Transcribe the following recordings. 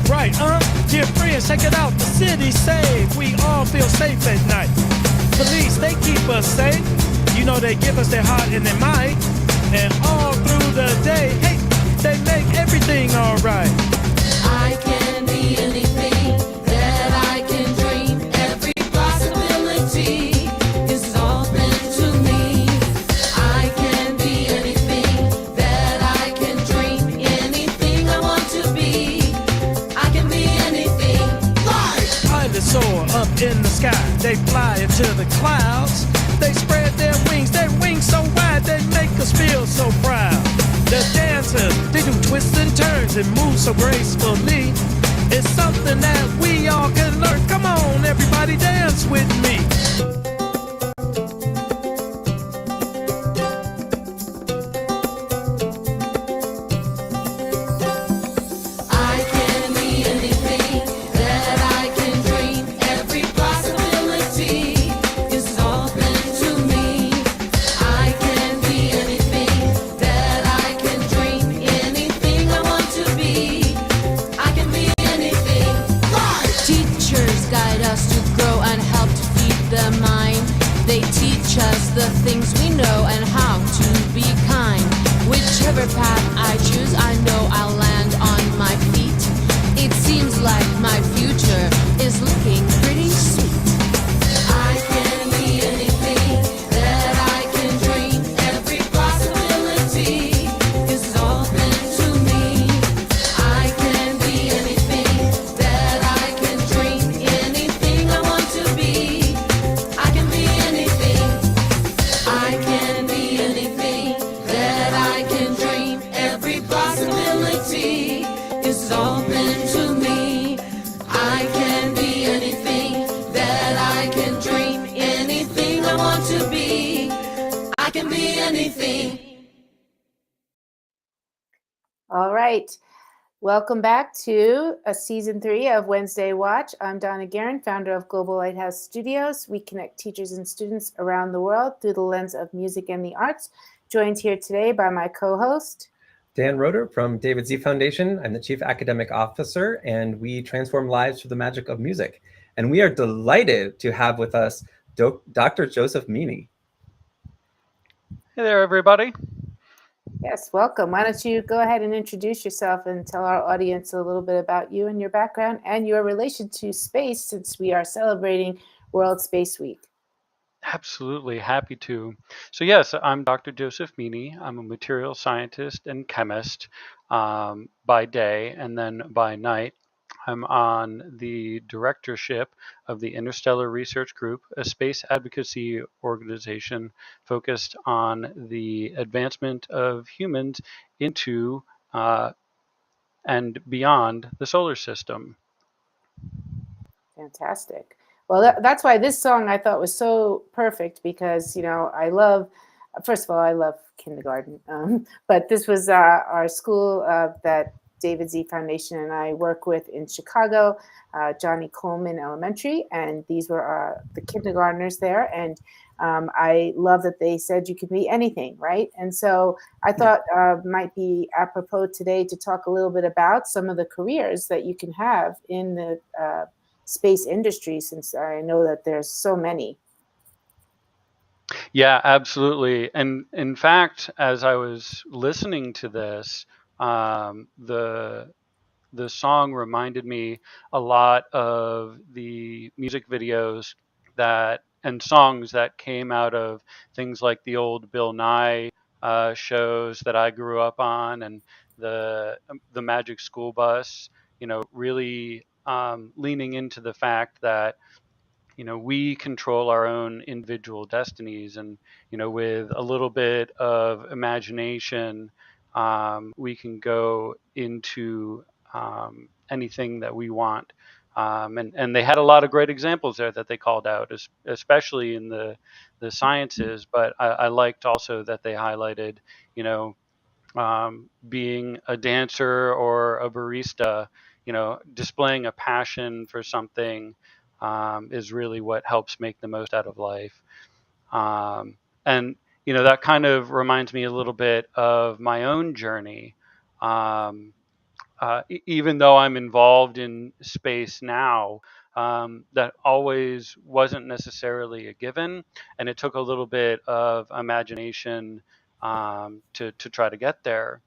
Right, dear friends, check it out. The city's safe. We all feel safe at night. Police, they keep us safe. You know they give us their heart and their might. And all through the day, hey, they make everything alright. I can be anything that I can dream. Every possibility is open to me. I can be anything that I can dream. Anything I want to be. I can be anything. Pilots soar up in the sky. They fly into the clouds. They spread their wings so wide they make us feel so proud. The dancers, they do twists and turns and move so gracefully. It's something that we all can learn. Come on, everybody, dance with me. I can be anything that I can dream. Every possibility is open to me. I can be anything that I can dream. Anything I want to be. I can be anything. Teachers guide us to grow and help to feed the mind. They teach us the things we know and how to be kind. Whichever path I choose, I know I'll land on my feet. It seems like my future is looking pretty sweet. I can be anything that I can dream. Every possibility is open to me. I can be anything that I can dream. Anything I want to be. I can be anything. I can be anything that I can dream. Every possibility is open to me. I can be anything that I can dream. Anything I want to be. I can be anything. All right. Welcome back to season 3 of Wednesday Watch. I'm Donna Guerin, founder of Global Lighthouse Studios. We connect teachers and students around the world through the lens of music and the arts. Joined here today by my co-host, Dan Roeder from David Z Foundation. I'm the Chief Academic Officer, and we transform lives through the magic of music. And we are delighted to have with us Dr. Joseph Meany. Hey there, everybody. Yes, welcome. Why don't you go ahead and introduce yourself and tell our audience a little bit about you and your background and your relation to space, since we are celebrating World Space Week. Absolutely happy to. So yes, I'm Dr. Joseph Meany. I'm a material scientist and chemist by day, and then by night, I'm on the directorship of the Interstellar Research Group, a space advocacy organization focused on the advancement of humans into and beyond the solar system. Fantastic. Well, that's why this song I thought was so perfect, because, you know, first of all, I love kindergarten, but this was our school that David Z Foundation and I work with in Chicago, Johnnie Colemon Elementary, and these were the kindergartners there. And I love that they said you could be anything, right? And so I thought might be apropos today to talk a little bit about some of the careers that you can have in the space industry, since I know that there's so many. Yeah, absolutely. And in fact, as I was listening to this, the song reminded me a lot of the music videos and songs that came out of things like the old Bill Nye shows that I grew up on, and the Magic School Bus. Really leaning into the fact that we control our own individual destinies, and with a little bit of imagination, we can go into anything that we want. And they had a lot of great examples there that they called out, especially in the sciences. But I liked also that they highlighted, being a dancer or a barista, displaying a passion for something is really what helps make the most out of life. And that kind of reminds me a little bit of my own journey. even though I'm involved in space now, that always wasn't necessarily a given, and it took a little bit of imagination to try to get there.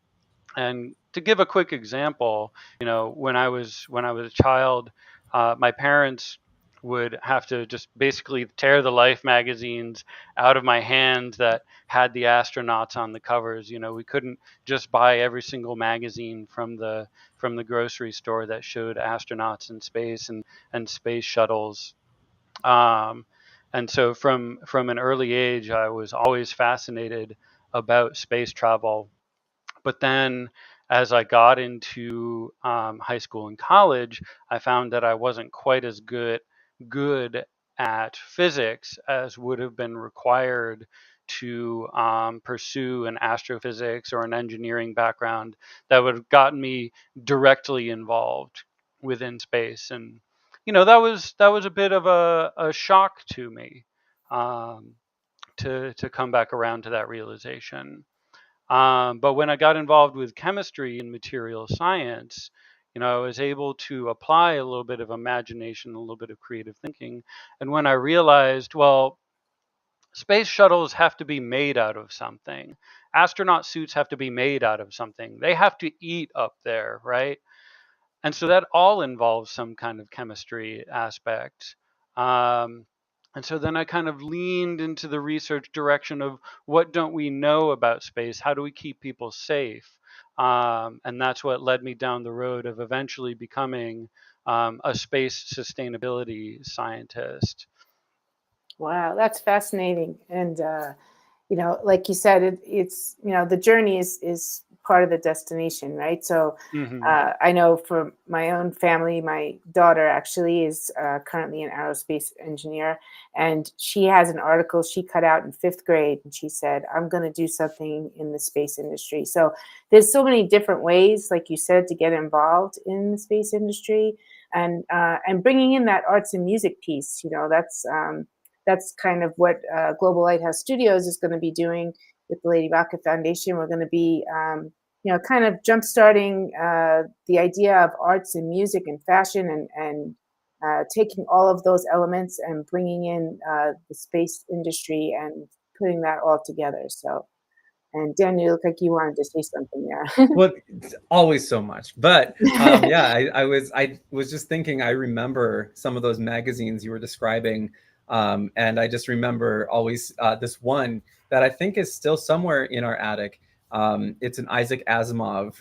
And to give a quick example, when I was a child, my parents would have to just basically tear the Life magazines out of my hands that had the astronauts on the covers. We couldn't just buy every single magazine from the grocery store that showed astronauts in space and space shuttles. Um, and so from an early age, I was always fascinated about space travel. But then as I got into high school and college, I found that I wasn't quite as good at physics as would have been required to pursue an astrophysics or an engineering background that would have gotten me directly involved within space. And that was a bit of a shock to me, um, to come back around to that realization. But when I got involved with chemistry and material science, I was able to apply a little bit of imagination, a little bit of creative thinking. And when I realized, well, space shuttles have to be made out of something, astronaut suits have to be made out of something, they have to eat up there, right? And so that all involves some kind of chemistry aspect. Um, and so then I kind of leaned into the research direction of what don't we know about space? How do we keep people safe? And that's what led me down the road of eventually becoming a space sustainability scientist. Wow, that's fascinating. And like you said, it's the journey is part of the destination, right? So Hmm. I know for my own family, my daughter actually is currently an aerospace engineer, and she has an article she cut out in fifth grade, and she said, "I'm going to do something in the space industry." So there's so many different ways, like you said, to get involved in the space industry, and bringing in that arts and music piece. That's kind of what Global Lighthouse Studios is going to be doing with the Lady Rocket Foundation. We're going to be, kind of jumpstarting the idea of arts and music and fashion, and taking all of those elements and bringing in the space industry and putting that all together. So, and Dan, you look like you wanted to say something there. Well, it's always so much, but yeah, I was just thinking. I remember some of those magazines you were describing, and I just remember always this one that I think is still somewhere in our attic. It's an Isaac Asimov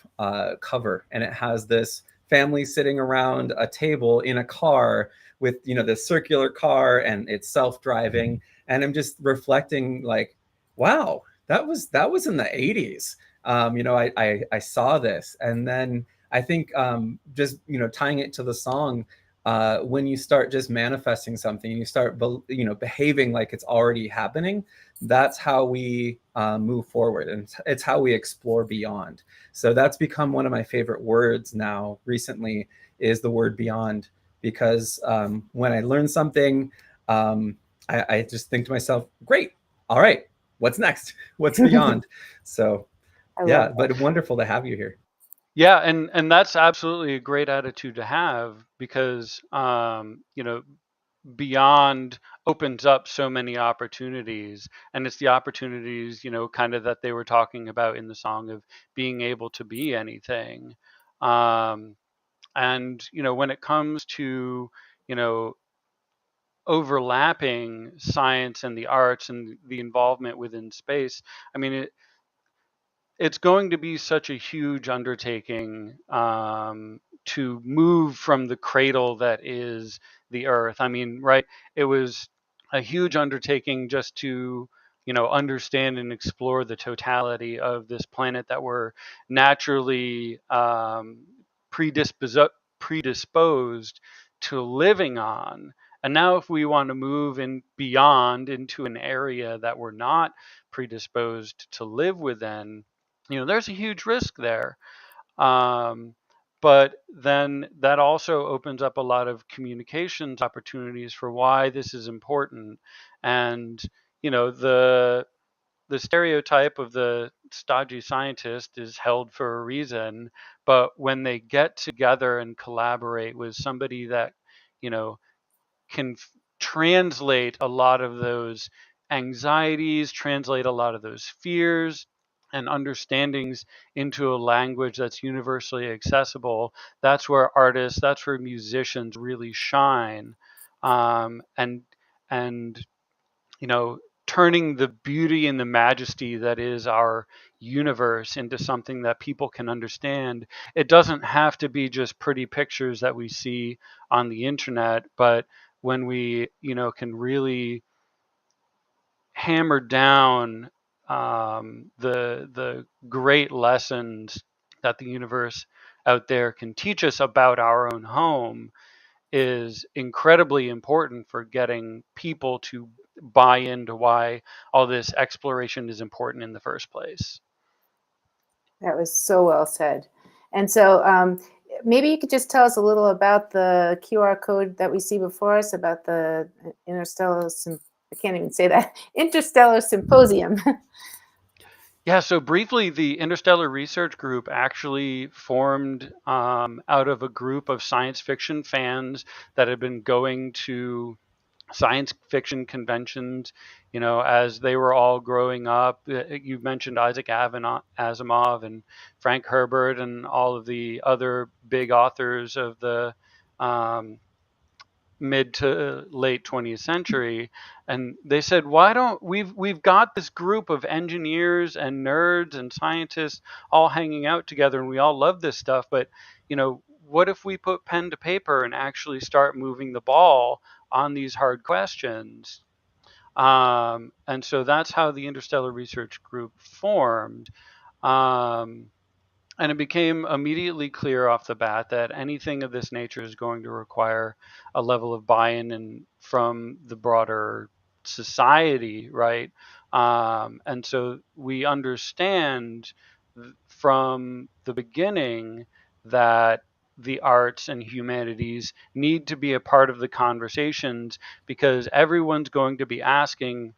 cover, and it has this family sitting around a table in a car with this circular car, and it's self-driving. And I'm just reflecting, like, wow, that was in the 80s. I saw this, and then I think just tying it to the song, when you start just manifesting something, you start behaving like it's already happening. That's how we move forward, and it's how we explore beyond. So that's become one of my favorite words now recently, is the word beyond, because when I learn something, I just think to myself, great, all right, what's next? What's beyond? So I love yeah, that. but wonderful to have you here. Yeah, and that's absolutely a great attitude to have, because beyond opens up so many opportunities, and it's the opportunities, kind of that they were talking about in the song, of being able to be anything. um and when it comes to you know overlapping science and the arts and the involvement within space, I mean, it's going to be such a huge undertaking, to move from the cradle that is the Earth. I mean, right? It was a huge undertaking just to, understand and explore the totality of this planet that we're naturally predisposed to living on. And now, if we want to move in beyond into an area that we're not predisposed to live within, there's a huge risk there. Um, but then that also opens up a lot of communications opportunities for why this is important. And, the the stereotype of the stodgy scientist is held for a reason, but when they get together and collaborate with somebody that, you know, can translate a lot of those anxieties, translate a lot of those fears and understandings into a language that's universally accessible, that's where artists, that's where musicians really shine. And and you know, turning the beauty and the majesty that is our universe into something that people can understand. It doesn't have to be just pretty pictures that we see on the internet, but when we, you know, can really hammer down the great lessons that the universe out there can teach us about our own home, is incredibly important for getting people to buy into why all this exploration is important in the first place. That was so well said. And so maybe you could just tell us a little about the QR code that we see before us, about the I can't even say that, Interstellar Symposium. Yeah, so briefly, the Interstellar Research Group actually formed out of a group of science fiction fans that had been going to science fiction conventions, you know, as they were all growing up. You mentioned Isaac Asimov and Frank Herbert and all of the other big authors of the um, mid to late 20th century, and they said, why don't we've got this group of engineers and nerds and scientists all hanging out together, and we all love this stuff, but, you know, what if we put pen to paper and actually start moving the ball on these hard questions? And so that's how the Interstellar Research Group formed. um, and it became immediately clear off the bat that anything of this nature is going to require a level of buy-in and from the broader society, right? And so we understand from the beginning that the arts and humanities need to be a part of the conversations, because everyone's going to be asking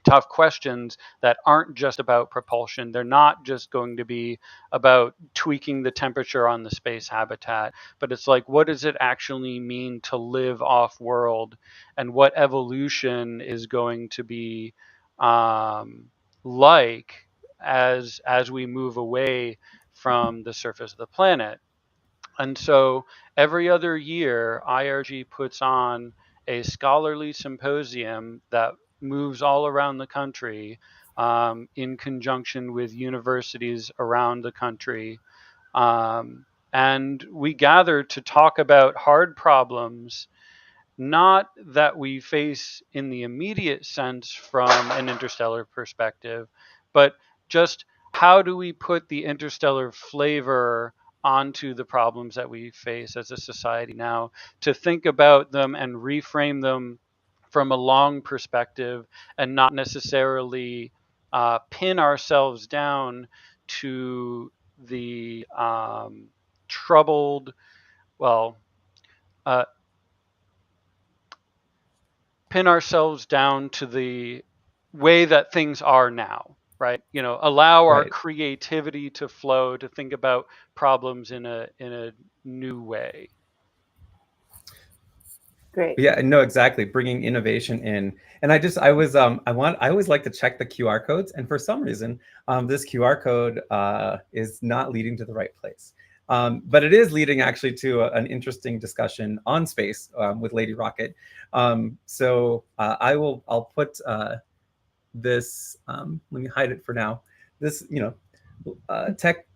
tough questions that aren't just about propulsion. They're not just going to be about tweaking the temperature on the space habitat, but it's like, what does it actually mean to live off world, and what evolution is going to be um, like as we move away from the surface of the planet. And so every other year, IRG puts on a scholarly symposium that moves all around the country in conjunction with universities around the country. And we gather to talk about hard problems, not that we face in the immediate sense from an interstellar perspective, but just how do we put the interstellar flavor onto the problems that we face as a society now, to think about them and reframe them from a long perspective, and not necessarily pin ourselves down to the troubled, well, uh, pin ourselves down to the way that things are now, right? You know, allow our Right. creativity to flow, to think about problems in a new way. Great. Yeah, no, exactly. Bringing innovation in, and I always like to check the QR codes, and for some reason, this QR code is not leading to the right place. But it is leading actually to an interesting discussion on space with Lady Rocket. I'll put this. Let me hide it for now. This,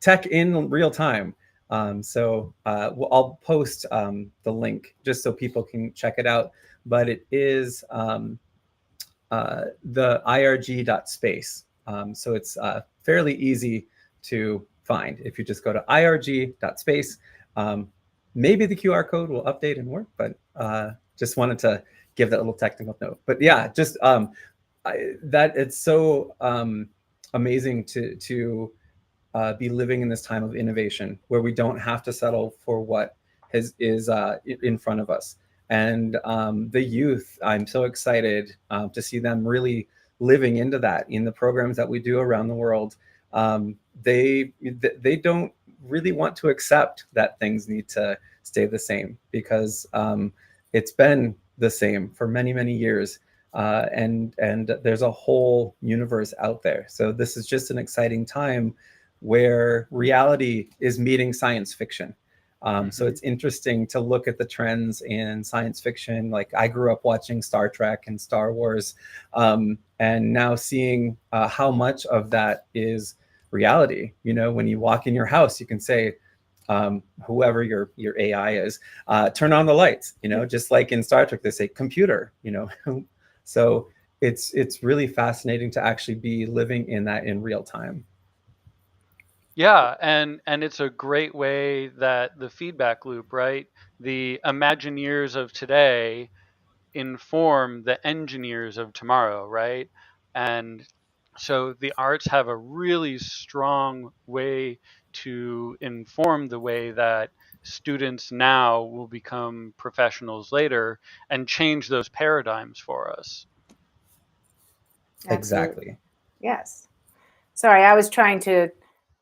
tech in real time. I'll post the link just so people can check it out. But it is the irg.space. So it's fairly easy to find if you just go to irg.space. Maybe the QR code will update and work, but just wanted to give that little technical note. But yeah, just that it's so amazing to be living in this time of innovation where we don't have to settle for what is in front of us. And the youth, I'm so excited to see them really living into that in the programs that we do around the world. They don't really want to accept that things need to stay the same, because it's been the same for many, many years. And there's a whole universe out there. So this is just an exciting time where reality is meeting science fiction. So it's interesting to look at the trends in science fiction. Like, I grew up watching Star Trek and Star Wars, and now seeing how much of that is reality. You know, when you walk in your house, you can say, whoever your AI is, turn on the lights, you know, just like in Star Trek, they say computer, you know. So it's really fascinating to actually be living in that in real time. Yeah, and it's a great way that the feedback loop, right? The Imagineers of today inform the engineers of tomorrow, right? And so the arts have a really strong way to inform the way that students now will become professionals later and change those paradigms for us. Absolutely. Exactly. Yes. Sorry, I was trying to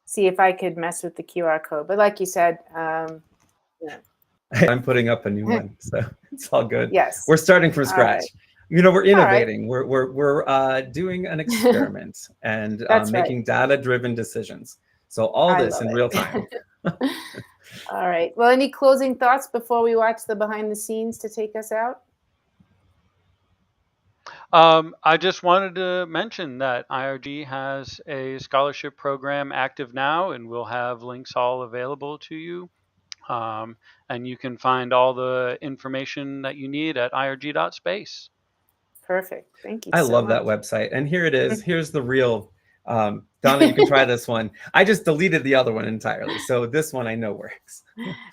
see if I could mess with the QR code, but like you said, yeah. I'm putting up a new one, so it's all good. Yes. We're starting from scratch. Right. You know, we're All right. innovating. We're doing an experiment and making data-driven decisions. So all I this love in it. real time. All right. Well, any closing thoughts before we watch the behind the scenes to take us out? I just wanted to mention that IRG has a scholarship program active now, and we'll have links all available to you. And you can find all the information that you need at irg.space. Perfect. Thank you I so love much. that website. And here it is. Here's the real. Donna, you can try this one. I just deleted the other one entirely, so this one I know works.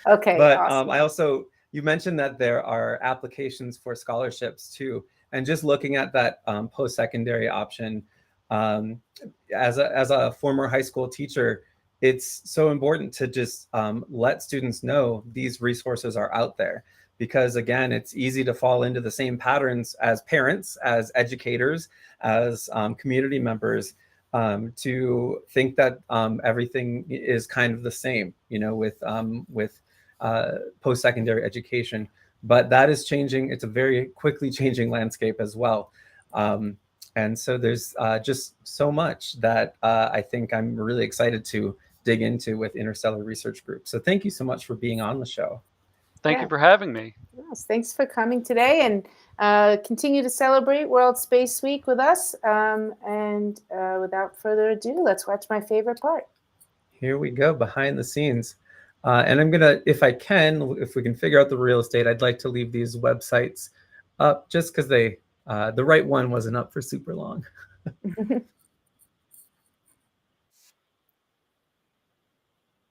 Okay. But Awesome. you mentioned that there are applications for scholarships too. And just looking at that post-secondary option, as a former high school teacher, it's so important to just let students know these resources are out there, because again, it's easy to fall into the same patterns as parents, as educators, as community members, to think that everything is kind of the same, you know, with post-secondary education. But that is changing. It's a very quickly changing landscape as well. And so there's just so much that I think I'm really excited to dig into with Interstellar Research Group. So thank you so much for being on the show. Thank you for having me. Yes, thanks for coming today, and continue to celebrate World Space Week with us. And without further ado, let's watch my favorite part. Here we go, behind the scenes. And I'm gonna, if I can, if we can figure out the real estate, I'd like to leave these websites up just because they, the right one wasn't up for super long.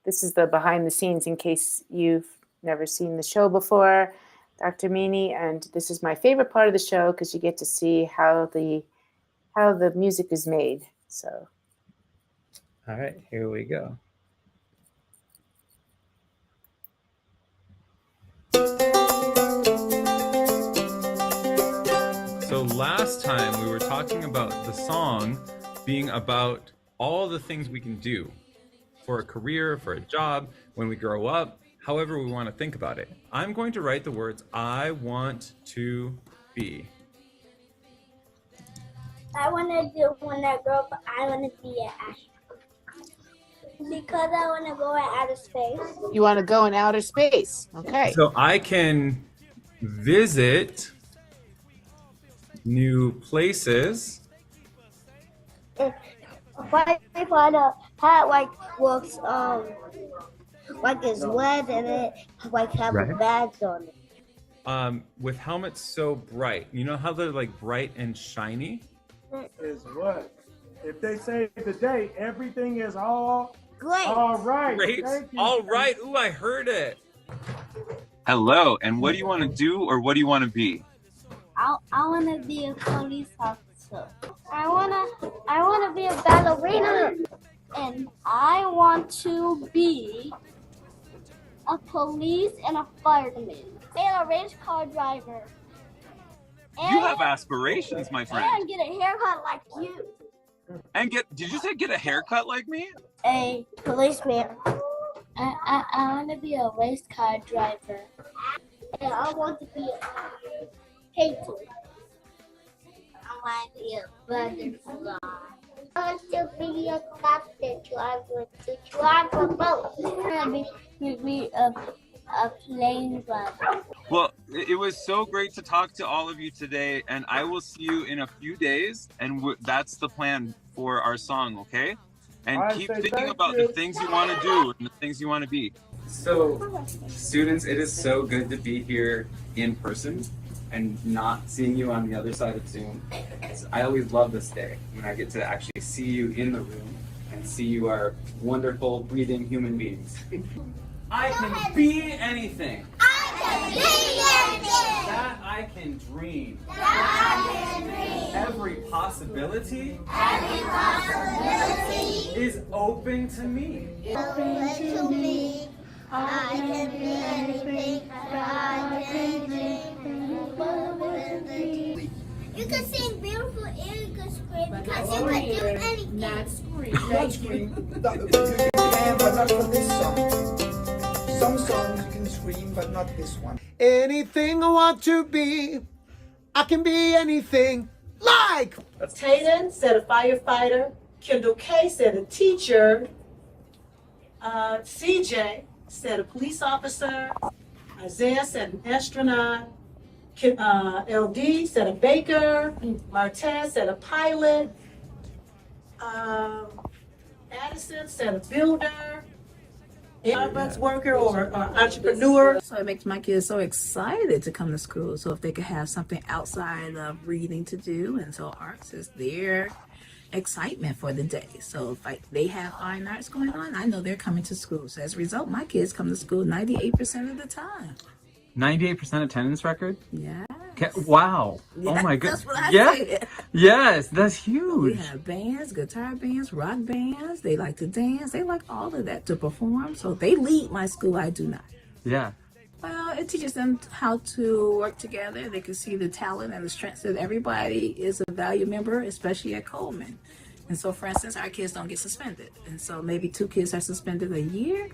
This is the behind the scenes in case you've never seen the show before, Dr. Meany, and this is my favorite part of the show because you get to see how the music is made. So, all right, here we go. So last time we were talking about the song being about all the things we can do for a career, for a job, when we grow up, however we want to think about it. I'm going to write the words I want to be. I want to do when I grow up, I want to be an astronaut. Because I want to go in outer space. you want to go in outer space. Okay. So I can visit new places. If I find a hat like looks like it's red and it like have a badge on it. With helmets so bright. You know how they're like bright and shiny? Is what? If they say today everything is all Great. All right. Great. Thank you. All right. Ooh, I heard it. Hello. And what do you want to do, or what do you want to be? I want to be a police officer. I want to be a ballerina. And I want to be a police and a fireman and a race car driver. You have aspirations, my friend. And get a haircut like you. And did you say get a haircut like me? A policeman. I want to be a race car driver. And I want to be a painter. I want to be a butterfly. I want to be a captain driver to drive a boat. I want to be a plane driver. Well, it was so great to talk to all of you today, and I will see you in a few days, and that's the plan for our song, okay? And keep thinking about the things you want to do and the things you want to be. So, students, it is so good to be here in person and not seeing you on the other side of Zoom. I always love this day when I get to actually see you in the room and see you are wonderful, breathing human beings. I can be anything. I can be anything. That I can dream. Every possibility is open to me. Open to me. I can be anything. I can dream. You can sing beautiful and you can scream because you can do anything. Not scream. Not scream. You can, but not for this song. Some songs you can scream, but not this one. Anything I want to be, I can be anything. Like Tayden said a firefighter. Kendall K said a teacher. CJ said a police officer. Isaiah said an astronaut. LD said a baker. Martez said a pilot. Addison said a builder. Starbucks worker or entrepreneur. So it makes my kids so excited to come to school. So if they could have something outside of reading to do, and so arts is their excitement for the day. So if they have fine arts going on, I know they're coming to school. So as a result, my kids come to school 98% of the time. 98% attendance record? Yeah. Wow. Yeah, oh my goodness. that's what I Yeah. said. Yes, that's We huge. have bands, guitar bands, rock bands. They like to dance. They like all of that to perform. So they lead my school. I do not. Yeah. Well, it teaches them how to work together. They can see the talent and the strengths that everybody is a valued member, especially at Coleman. And so, for instance, our kids don't get suspended. And so maybe 2 kids are suspended a year,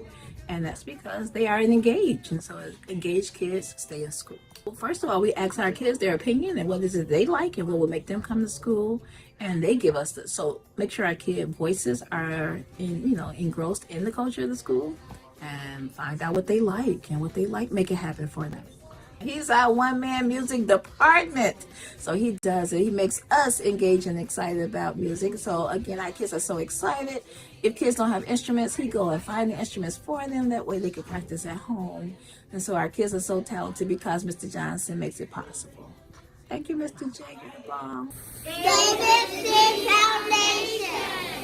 and that's because they are engaged. And so engaged kids stay in school. Well, first of all, we ask our kids their opinion and what is it they like and what would make them come to school. And they give us so make sure our kid voices are engrossed in the culture of the school, and find out what they like, and what they like, make it happen for them. He's our one-man music department. So he does it. He makes us engaged and excited about music. So again, our kids are so excited. If kids don't have instruments, he go and find the instruments for them. That way they can practice at home. And so our kids are so talented because Mr. Johnson makes it possible. Thank you, Mr. Jagger. David Foundation.